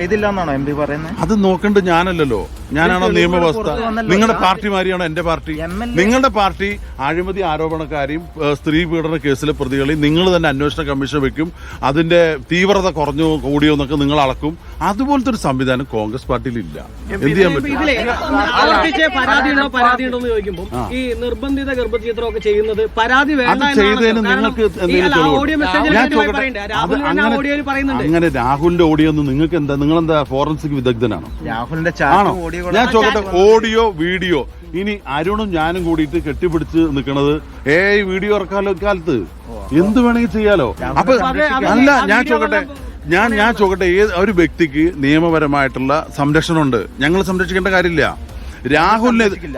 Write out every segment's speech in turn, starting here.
ഇതില്ലെന്നാണോ M P പറയുന്നത്? അത് നോക്കണ്ട ഞാനല്ലല്ലോ, ഞാനാണോ നിയമവ്യവസ്ഥ? നിങ്ങളുടെ പാർട്ടി മാതിരിയാണോ എന്റെ പാർട്ടി? നിങ്ങളുടെ പാർട്ടി അഴിമതി ആരോപണക്കാരെയും സ്ത്രീ പീഡന കേസിലെ പ്രതികളെയും നിങ്ങൾ തന്നെ അന്വേഷണ കമ്മീഷൻ വെക്കും, അതിന്റെ തീവ്രത കുറഞ്ഞോ കൂടിയോ എന്നൊക്കെ നിങ്ങൾ അളക്കും. അതുപോലത്തെ ഒരു സംവിധാനം കോൺഗ്രസ് പാർട്ടിയിൽ ഇല്ല. എന്ത് ചെയ്യാൻ പറ്റും? ഈ നിർബന്ധിത ഗർഭചിത്രമൊക്കെ ചെയ്യുന്നത് പരാതി ചെയ്തതിന് നിങ്ങൾക്ക് അങ്ങനെ രാഹുലിന്റെ ഓഡിയോ ഒന്നും നിങ്ങൾക്ക് എന്താ? നിങ്ങളെന്താ ഫോറൻസിക് വിദഗ്ധനാണോ? രാഹുലിന്റെ ആണോ? ഞാൻ ചോദിക്കട്ടെ, ഓഡിയോ വീഡിയോ ഇനി അരുണും ഞാനും കൂടിയിട്ട് കെട്ടിപ്പിടിച്ച് നിൽക്കണത് വീഡിയോ ഇറക്കാലോ കാലത്ത് എന്ത് വേണമെങ്കിൽ ചെയ്യാലോ. അപ്പൊ അല്ല, ഞാൻ ചോദിക്കട്ടെ ഒരു വ്യക്തിക്ക് നിയമപരമായിട്ടുള്ള സംരക്ഷണമുണ്ട്, ഞങ്ങൾ സംരക്ഷിക്കേണ്ട കാര്യമില്ല.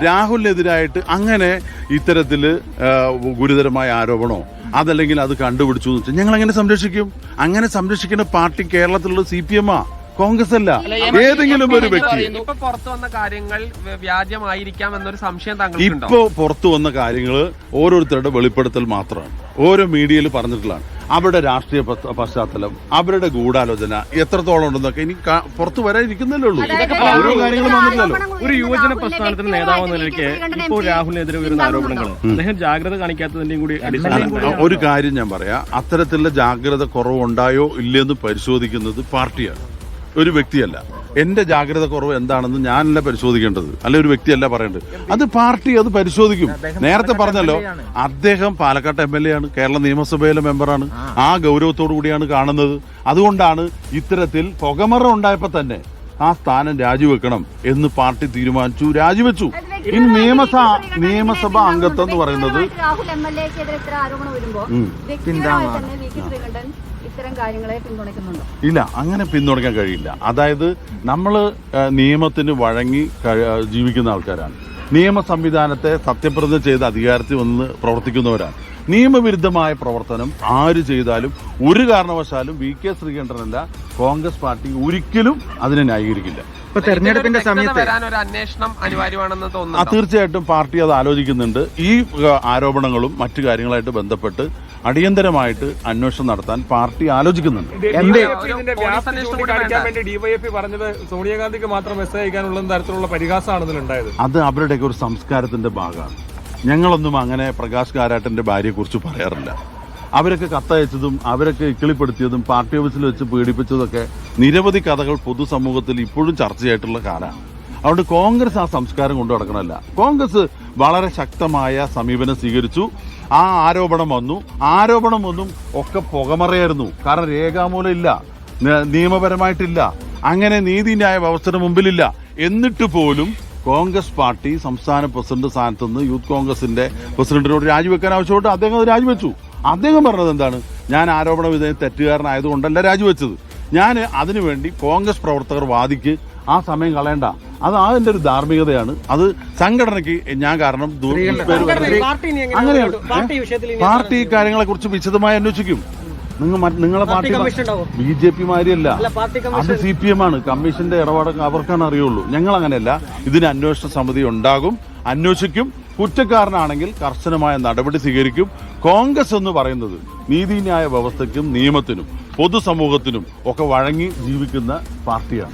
രാഹുലിനെതിരായിട്ട് അങ്ങനെ ഇത്തരത്തില് ഗുരുതരമായ ആരോപണമോ അതല്ലെങ്കിൽ അത് കണ്ടുപിടിച്ചു എന്ന് വെച്ചാൽ ഞങ്ങൾ എങ്ങനെ സംരക്ഷിക്കും? അങ്ങനെ സംരക്ഷിക്കുന്ന പാർട്ടി കേരളത്തിലുള്ള CPM കോൺഗ്രസ് അല്ല, ഏതെങ്കിലും ഒരു വ്യക്തി. ഇപ്പൊ പുറത്തു വന്ന കാര്യങ്ങൾ വ്യാജമായിരിക്കാം എന്നൊരു സംശയം ഇപ്പോ പുറത്തു വന്ന കാര്യങ്ങൾ ഓരോരുത്തരുടെ വെളിപ്പെടുത്തൽ മാത്രമാണ്, ഓരോ മീഡിയയിൽ പറഞ്ഞിട്ടുള്ളതാണ്. അവരുടെ രാഷ്ട്രീയ പശ്ചാത്തലം, അവരുടെ ഗൂഢാലോചന എത്രത്തോളം ഉണ്ടെന്നൊക്കെ ഇനി പുറത്തു വരാനിരിക്കുന്നല്ലേ ഉള്ളൂ. ഓരോ കാര്യങ്ങളും വന്നിട്ടില്ലല്ലോ. ഒരു യുവജന പ്രസ്ഥാനത്തിന്റെ നേതാവ് എന്ന നിലയ്ക്ക് ഇപ്പോൾ രാഹുലിനെതിരെ വരുന്ന ആരോപണങ്ങൾ അദ്ദേഹം ജാഗ്രത കാണിക്കാത്തതിന്റെയും കൂടി അടിസ്ഥാനം. ഒരു കാര്യം ഞാൻ പറയാം, അത്തരത്തിലുള്ള ജാഗ്രത കുറവുണ്ടായോ ഇല്ലെന്ന് പരിശോധിക്കുന്നത് പാർട്ടിയാണ്, ഒരു വ്യക്തിയല്ല. എന്റെ ജാഗ്രത കുറവ് എന്താണെന്ന് ഞാനല്ല പരിശോധിക്കേണ്ടത്, അല്ലെ ഒരു വ്യക്തിയല്ല പറയേണ്ടത്, അത് പാർട്ടി അത് പരിശോധിക്കും. നേരത്തെ പറഞ്ഞല്ലോ, അദ്ദേഹം പാലക്കാട് MLA ആണ്, കേരള നിയമസഭയിലെ മെമ്പറാണ്, ആ ഗൗരവത്തോടു കൂടിയാണ് കാണുന്നത്. അതുകൊണ്ടാണ് ഇത്തരത്തിൽ പുകമറ ഉണ്ടായപ്പോ തന്നെ ആ സ്ഥാനം രാജിവെക്കണം എന്ന് പാർട്ടി തീരുമാനിച്ചു, രാജിവെച്ചു. ഇനി നിയമസഭ അംഗത്വം എന്ന് പറയുന്നത് ഇല്ല, അങ്ങനെ പിന്തുണയ്ക്കാൻ കഴിയില്ല. അതായത് നമ്മള് നിയമത്തിന് വഴങ്ങി ജീവിക്കുന്ന ആൾക്കാരാണ്, നിയമ സംവിധാനത്തെ സത്യപ്രതിജ്ഞ ചെയ്ത് അധികാരത്തിൽ വന്ന് പ്രവർത്തിക്കുന്നവരാണ്. നിയമവിരുദ്ധമായ പ്രവർത്തനം ആര് ചെയ്താലും ഒരു കാരണവശാലും VK ശ്രീകണ്ഠനല്ല കോൺഗ്രസ് പാർട്ടി ഒരിക്കലും അതിനെ ന്യായീകരിക്കില്ല. ഇപ്പൊ തെരഞ്ഞെടുപ്പിന്റെ സമയത്ത് ഒരു അന്വേഷണം അനിവാര്യമാണെന്ന് തോന്നുന്നു. തീർച്ചയായിട്ടും പാർട്ടി അത് ആലോചിക്കുന്നുണ്ട്. ഈ ആരോപണങ്ങളും മറ്റു കാര്യങ്ങളായിട്ട് ബന്ധപ്പെട്ട് അടിയന്തരമായിട്ട് അന്വേഷണം നടത്താൻ പാർട്ടി ആലോചിക്കുന്നുണ്ട്. DYFI പറഞ്ഞത് സോണിയാഗാന്ധിക്ക് മാത്രം മെസ്സേജ് അയക്കാനുള്ള തരത്തിലുള്ള പരിഹാസമാണെന്നുണ്ടായത്. അത് അവരുടെയൊക്കെ ഒരു സംസ്കാരത്തിന്റെ ഭാഗമാണ്. ഞങ്ങളൊന്നും അങ്ങനെ പ്രകാശ് കാരാട്ടിന്റെ ഭാര്യയെ കുറിച്ച് പറയാറില്ല. അവരൊക്കെ കത്തയച്ചതും അവരൊക്കെ ഇക്കിളിപ്പെടുത്തിയതും പാർട്ടി ഓഫീസിൽ വെച്ച് പീഡിപ്പിച്ചതൊക്കെ നിരവധി കഥകൾ പൊതുസമൂഹത്തിൽ ഇപ്പോഴും ചർച്ചയായിട്ടുള്ള കാലമാണ്. അതുകൊണ്ട് കോൺഗ്രസ് ആ സംസ്കാരം കൊണ്ടു നടക്കണമല്ല. കോൺഗ്രസ് വളരെ ശക്തമായ സമീപനം സ്വീകരിച്ചു. ആ ആരോപണം ഒന്നും ഒക്കെ പുകമറയായിരുന്നു. കാരണം രേഖാമൂലം ഇല്ല, നിയമപരമായിട്ടില്ല, അങ്ങനെ നീതിന്യായ വ്യവസ്ഥയുടെ മുമ്പിലില്ല. എന്നിട്ട് പോലും കോൺഗ്രസ് പാർട്ടി സംസ്ഥാന പ്രസിഡന്റ് സ്ഥാനത്ത് നിന്ന് യൂത്ത് കോൺഗ്രസിന്റെ പ്രസിഡന്റിനോട് രാജിവെക്കാൻ ആവശ്യപ്പെട്ട് അദ്ദേഹം അത് രാജിവെച്ചു. അദ്ദേഹം പറഞ്ഞത് എന്താണ്? ഞാൻ ആരോപണ വിധേയം തെറ്റുകാരനായതുകൊണ്ടല്ല രാജിവെച്ചത്, ഞാൻ അതിനുവേണ്ടി കോൺഗ്രസ് പ്രവർത്തകർ വാദിക്ക് ആ സമയം കളയണ്ട, അത് അതിന്റെ ഒരു ധാർമ്മികതയാണ്. അത് സംഘടനയ്ക്ക് ഞാൻ കാരണം അങ്ങനെയാണ്. പാർട്ടി കാര്യങ്ങളെ കുറിച്ച് വിശദമായി അന്വേഷിക്കും. നിങ്ങളെ പാർട്ടി BJP മാരിയല്ല, അത് CPM ആണ്. കമ്മീഷന്റെ ഇടപാടൊക്കെ അവർക്കാണ് അറിയുള്ളൂ. ഞങ്ങൾ അങ്ങനെയല്ല. ഇതിന് അന്വേഷണ സമിതി ഉണ്ടാകും, അന്വേഷിക്കും. കുറ്റക്കാരനാണെങ്കിൽ കർശനമായ നടപടി സ്വീകരിക്കും. കോൺഗ്രസ് എന്ന് പറയുന്നത് നീതിന്യായ വ്യവസ്ഥയ്ക്കും നിയമത്തിനും പൊതുസമൂഹത്തിനും ഒക്കെ വഴങ്ങി ജീവിക്കുന്ന പാർട്ടിയാണ്.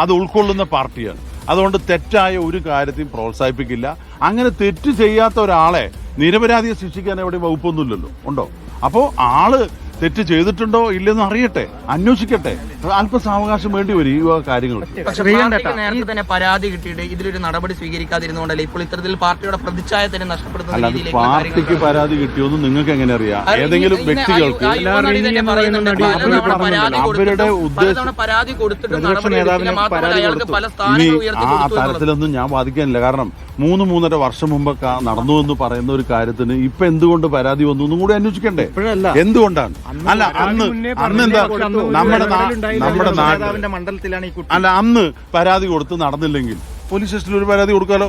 അത് ഉൾക്കൊള്ളുന്ന പാർട്ടിയാണ്. അതുകൊണ്ട് തെറ്റായ ഒരു കാര്യത്തെയും പ്രോത്സാഹിപ്പിക്കില്ല. അങ്ങനെ തെറ്റ് ചെയ്യാത്ത ഒരാളെ നിരപരാധിയെ ശിക്ഷിക്കാൻ എവിടെയും വകുപ്പൊന്നുമില്ലല്ലോ, ഉണ്ടോ? അപ്പോ ആള് തെറ്റ് ചെയ്തിട്ടുണ്ടോ ഇല്ലെന്ന് അറിയട്ടെ, അന്വേഷിക്കട്ടെ. അല്പസാവകാശം വേണ്ടി വരും ഈ കാര്യങ്ങൾ. നേരത്തെ തന്നെ പരാതി കിട്ടിയിട്ട് ഇതിലൊരു നടപടി സ്വീകരിക്കാതിരുന്നുകൊണ്ടല്ലേ ഇപ്പോൾ ഇത്തരത്തിൽ പാർട്ടിയുടെ പ്രതിച്ഛായ തന്നെ നഷ്ടപ്പെടുത്തുന്ന രീതിയിലേക്ക് പാർട്ടിക്ക് പരാതി കിട്ടിയോന്ന് നിങ്ങൾക്ക് എങ്ങനെ അറിയാം? ഏതെങ്കിലും വ്യക്തികൾക്ക് അവരുടെ ഉദ്ദേശം ആ തരത്തിലൊന്നും ഞാൻ വാദിക്കാനില്ല. കാരണം 3-3.5 വർഷം മുമ്പ് നടന്നു എന്ന് പറയുന്ന ഒരു കാര്യത്തിന് ഇപ്പൊ എന്തുകൊണ്ട് പരാതി വന്നു എന്നും കൂടി അന്വേഷിക്കണ്ടേ? എന്തുകൊണ്ടാണ്? അല്ല അന്ന് എന്താ നമ്മുടെ നാടിന്റെ മണ്ഡലത്തിലാണ് ഈ കുട്ടി. അല്ല അന്ന് പരാതി കൊടുത്ത് നടന്നില്ലെങ്കിൽ പോലീസ് സ്റ്റേഷനിൽ ഒരു പരാതി കൊടുക്കാലോ,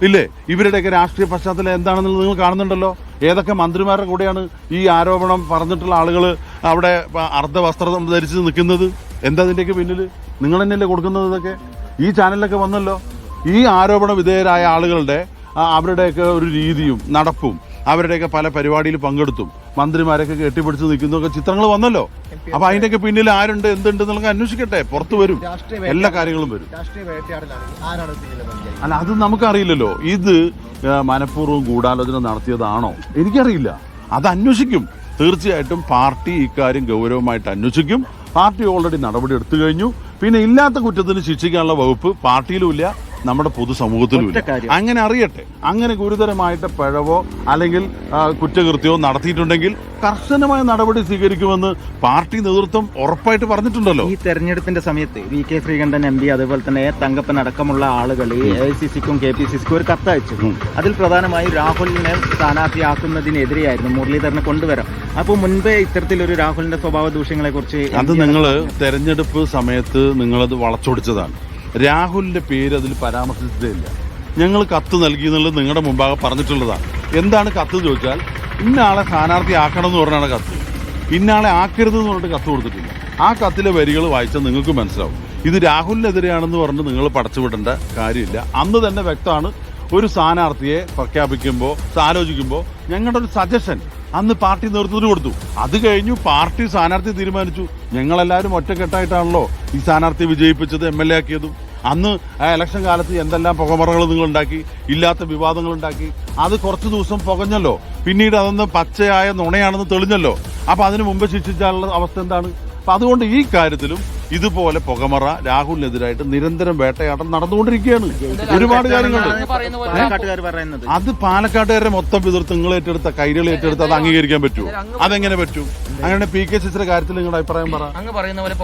ഇല്ലേ? ഇവരുടെയൊക്കെ രാഷ്ട്രീയ പശ്ചാത്തലം എന്താണെന്നുള്ളത് നിങ്ങൾ കാണുന്നുണ്ടല്ലോ. ഏതൊക്കെ മന്ത്രിമാരുടെ കൂടെയാണ് ഈ ആരോപണം പറഞ്ഞിട്ടുള്ള ആളുകൾ അവിടെ അർദ്ധവസ്ത്രം ധരിച്ച് നിൽക്കുന്നത്? എന്താ അതിന്റെയൊക്കെ പിന്നിൽ? നിങ്ങൾ തന്നെയല്ലേ കൊടുക്കുന്നത്? ഇതൊക്കെ ഈ ചാനലിലൊക്കെ വന്നല്ലോ. ഈ ആരോപണ വിധേയരായ ആളുകളുടെ അവരുടെയൊക്കെ ഒരു രീതിയും നടപ്പും അവരുടെയൊക്കെ പല പരിപാടിയിൽ പങ്കെടുത്തും മന്ത്രിമാരൊക്കെ കെട്ടിപ്പിടിച്ച് നിൽക്കുന്നൊക്കെ ചിത്രങ്ങൾ വന്നല്ലോ. അപ്പൊ അതിന്റെയൊക്കെ പിന്നിൽ ആരുണ്ട് എന്തുണ്ട് എന്നുള്ളത് അന്വേഷിക്കട്ടെ, പുറത്തു വരും, എല്ലാ കാര്യങ്ങളും വരും. അല്ല, അത് നമുക്കറിയില്ലല്ലോ. ഇത് മനഃപൂർവ്വം ഗൂഢാലോചന നടത്തിയതാണോ എനിക്കറിയില്ല. അത് അന്വേഷിക്കും. തീർച്ചയായിട്ടും പാർട്ടി ഇക്കാര്യം ഗൗരവമായിട്ട് അന്വേഷിക്കും. പാർട്ടി ഓൾറെഡി നടപടി എടുത്തു കഴിഞ്ഞു. പിന്നെ ഇല്ലാത്ത കുറ്റത്തിന് ശിക്ഷിക്കാനുള്ള വകുപ്പ് പാർട്ടിയിലുമില്ല, നമ്മുടെ പൊതുസമൂഹത്തിലുമില്ല. അങ്ങനെ അറിയട്ടെ. അങ്ങനെ ഗുരുതരമായിട്ട് പിഴവോ അല്ലെങ്കിൽ കുറ്റകൃത്യമോ നടത്തിയിട്ടുണ്ടെങ്കിൽ കർശനമായ നടപടി സ്വീകരിക്കുമെന്ന് പാർട്ടി നേതൃത്വം ഉറപ്പായിട്ട് പറഞ്ഞിട്ടുണ്ടല്ലോ. ഈ തെരഞ്ഞെടുപ്പിന്റെ സമയത്ത് വി.കെ. ശ്രീകണ്ഠൻ എം.പി അതുപോലെ തന്നെ തങ്കപ്പൻ അടക്കമുള്ള ആളുകൾ AICC-ക്കും KPCC-ക്കും ഒരു കത്തയച്ചു. അതിൽ പ്രധാനമായും രാഹുലിനെ സ്ഥാനാർത്ഥിയാക്കുന്നതിനെതിരെയായിരുന്നു മുരളീധരനെ കൊണ്ടുവരാം. അപ്പോൾ മുൻപേ ഇത്തരത്തിലൊരു രാഹുലിന്റെ സ്വഭാവ ദൂഷ്യങ്ങളെ കുറിച്ച് അത് നിങ്ങൾ തെരഞ്ഞെടുപ്പ് സമയത്ത് നിങ്ങളത് വളച്ചൊടിച്ചതാണ്. രാഹുലിന്റെ പേര് അതിൽ പരാമർശിച്ചിട്ടില്ല. ഞങ്ങൾ കത്ത് നൽകി എന്നുള്ളത് നിങ്ങളുടെ മുമ്പാകെ പറഞ്ഞിട്ടുള്ളതാണ്. എന്താണ് കത്ത് ചോദിച്ചാൽ, ഇന്നയാളെ സ്ഥാനാർത്ഥിയാക്കണം എന്ന് പറഞ്ഞാണ് കത്ത്. ഇന്നയാളെ ആക്കരുതെന്ന് പറഞ്ഞിട്ട് കത്ത് കൊടുത്തിട്ടില്ല. ആ കത്തിലെ വരികൾ വായിച്ചാൽ നിങ്ങൾക്ക് മനസ്സിലാവും. ഇത് രാഹുലിനെതിരെയാണെന്ന് പറഞ്ഞ് നിങ്ങൾ പടച്ചുവിടേണ്ട കാര്യമില്ല. അന്ന് തന്നെ വ്യക്തമാണ്. ഒരു സ്ഥാനാർത്ഥിയെ പ്രഖ്യാപിക്കുമ്പോൾ ആലോചിക്കുമ്പോൾ ഞങ്ങളുടെ ഒരു സജഷൻ അന്ന് പാർട്ടി നേതൃത്വത്തിന് കൊടുത്തു. അത് കഴിഞ്ഞു പാർട്ടി സ്ഥാനാർത്ഥി തീരുമാനിച്ചു. ഞങ്ങളെല്ലാവരും ഒറ്റക്കെട്ടായിട്ടാണല്ലോ ഈ സ്ഥാനാർത്ഥിയെ വിജയിപ്പിച്ചത്, MLA ആക്കിയതും. അന്ന് ആ ഇലക്ഷൻ കാലത്ത് എന്തെല്ലാം പുകമറകൾ നിങ്ങൾ ഉണ്ടാക്കി, ഇല്ലാത്ത വിവാദങ്ങൾ ഉണ്ടാക്കി. അത് കുറച്ചു ദിവസം പുകഞ്ഞല്ലോ. പിന്നീട് അതൊന്ന് പച്ചയായ നുണയാണെന്ന് തെളിഞ്ഞല്ലോ. അപ്പൊ അതിനു മുമ്പ് ശിക്ഷിച്ചാലുള്ള അവസ്ഥ എന്താണ്? അപ്പൊ അതുകൊണ്ട് ഈ കാര്യത്തിലും ഇതുപോലെ പുകമറ രാഹുലിനെതിരായിട്ട് നിരന്തരം വേട്ടയാട്ടം നടന്നുകൊണ്ടിരിക്കുകയാണ്. ഒരുപാട് കാര്യങ്ങളുണ്ട്. അത് പാലക്കാട്ടുകാരെ മൊത്തം എതിർത്ത് നിങ്ങൾ ഏറ്റെടുത്ത കൈരൾ ഏറ്റെടുത്ത് അത് അംഗീകരിക്കാൻ പറ്റുമോ? അതെങ്ങനെ പറ്റും? അങ്ങനെ PK കാര്യത്തിൽ നിങ്ങളുടെ അഭിപ്രായം പറ.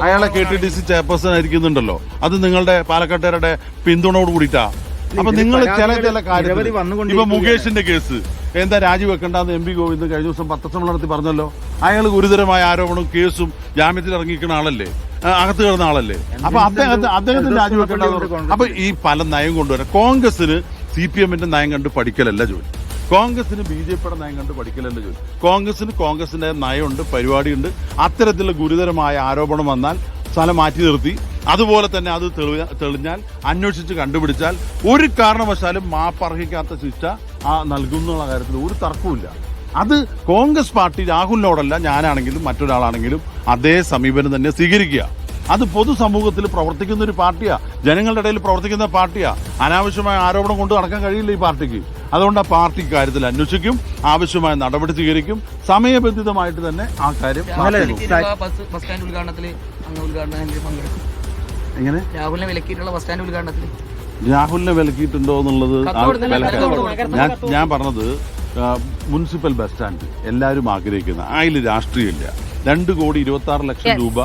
അയാളെ KTDC ചെയർപേഴ്സൺ ആയിരിക്കുന്നുണ്ടല്ലോ. അത് നിങ്ങളുടെ പാലക്കാട്ടുകാരുടെ പിന്തുണയോട് കൂടിയിട്ടാ. അപ്പൊ നിങ്ങൾ ചില കാര്യത്തിൽ ഇപ്പൊ മുകേഷിന്റെ കേസ് എന്താ രാജിവെക്കണ്ടെന്ന് MP ഗോവിന്ദൻ കഴിഞ്ഞ ദിവസം പത്രസമ്മേളനത്തിൽ പറഞ്ഞല്ലോ. അയാൾ ഗുരുതരമായ ആരോപണവും കേസും ജാമ്യത്തിൽ ഇറങ്ങിയിരിക്കുന്ന ആളല്ലേ, അകത്ത് കിടന്ന ആളല്ലേ. അപ്പൊ അദ്ദേഹത്തിന് രാജിവെക്കേണ്ടത്. അപ്പൊ ഈ പല നയം കൊണ്ടുവരാം. കോൺഗ്രസിന് CPM-ന്റെ നയം കണ്ട് പഠിക്കലല്ല ജോലി. കോൺഗ്രസിന് BJP-യുടെ നയം കണ്ട് പഠിക്കലല്ല ജോലി. കോൺഗ്രസിന്റെ നയമുണ്ട്, പരിപാടിയുണ്ട്. അത്തരത്തിലുള്ള ഗുരുതരമായ ആരോപണം വന്നാൽ സ്ഥലം മാറ്റി നിർത്തി, അതുപോലെ തന്നെ അത് തെളിഞ്ഞാൽ അന്വേഷിച്ച് കണ്ടുപിടിച്ചാൽ ഒരു കാരണവശാലും മാപ്പർഹിക്കാത്ത ശിക്ഷ നൽകുന്നുള്ള കാര്യത്തിൽ ഒരു തർക്കവുമില്ല. അത് കോൺഗ്രസ് പാർട്ടി രാഹുലിനോടല്ല, ഞാനാണെങ്കിലും മറ്റൊരാളാണെങ്കിലും അതേ സമീപനം തന്നെ സ്വീകരിക്കുക. അത് പൊതുസമൂഹത്തിൽ പ്രവർത്തിക്കുന്ന ഒരു പാർട്ടിയാ, ജനങ്ങളുടെ ഇടയിൽ പ്രവർത്തിക്കുന്ന പാർട്ടിയാ. അനാവശ്യമായ ആരോപണം കൊണ്ട് നടക്കാൻ കഴിയില്ല ഈ പാർട്ടിക്ക്. അതുകൊണ്ട് ആ പാർട്ടി കാര്യത്തിൽ അന്വേഷിക്കും, ആവശ്യമായ നടപടി സ്വീകരിക്കും. സമയബന്ധിതമായിട്ട് തന്നെ ആ കാര്യം. എങ്ങനെ രാഹുലിനെ വിലക്കിയിട്ടുള്ള ബസ് സ്റ്റാൻഡ് ഉദ്ഘാടനത്തിൽ രാഹുലിനെ വിലക്കിയിട്ടുണ്ടോ എന്നുള്ളത് ഞാൻ പറഞ്ഞത് മുനിസിപ്പൽ ബസ് സ്റ്റാൻഡ് എല്ലാവരും ആഗ്രഹിക്കുന്ന, അതിൽ രാഷ്ട്രീയമില്ല. 2,26,00,000 രൂപ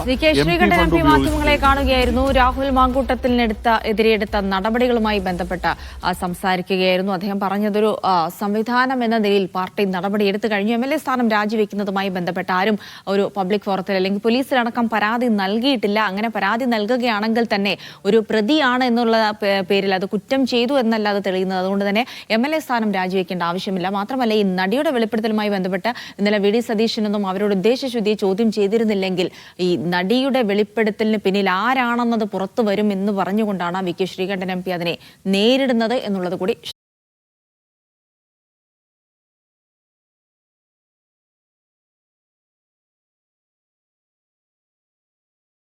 മാധ്യമങ്ങളെ കാണുകയായിരുന്നു. രാഹുൽ മാങ്കൂട്ടത്തിനെതിരെടുത്ത നടപടികളുമായി ബന്ധപ്പെട്ട് സംസാരിക്കുകയായിരുന്നു. അദ്ദേഹം പറഞ്ഞതൊരു സംവിധാനം എന്ന നിലയിൽ പാർട്ടി നടപടി എടുത്തു കഴിഞ്ഞു. MLA സ്ഥാനം രാജിവെക്കുന്നതുമായി ബന്ധപ്പെട്ട് ആരും ഒരു പബ്ലിക് ഫോറത്തിൽ അല്ലെങ്കിൽ പോലീസിലടക്കം പരാതി നൽകിയിട്ടില്ല. അങ്ങനെ പരാതി നൽകുകയാണെങ്കിൽ തന്നെ ഒരു പ്രതിയാണ് എന്നുള്ള പേരിൽ അത് കുറ്റം ചെയ്തു എന്നല്ല അത് തെളിയുന്നത്. അതുകൊണ്ട് തന്നെ MLA സ്ഥാനം രാജിവെക്കേണ്ട ആവശ്യമില്ല. മാത്രമല്ല, ഈ നടിയുടെ വെളിപ്പെടുത്തലുമായി ബന്ധപ്പെട്ട് ഇന്നലെ VD സതീശനൊന്നും അവരോട് ഉദ്ദേശശുദ്ധി ചോദ്യം ചെയ്തിരുന്നില്ലെങ്കിൽ ഈ നടിയുടെ വെളിപ്പെടുത്തലിന് പിന്നിൽ ആരാണെന്നത് പുറത്തു വരും എന്ന് പറഞ്ഞുകൊണ്ടാണ് വി.കെ. ശ്രീകണ്ഠൻ MP അതിനെ നേരിടുന്നത് എന്നുള്ളത് കൂടി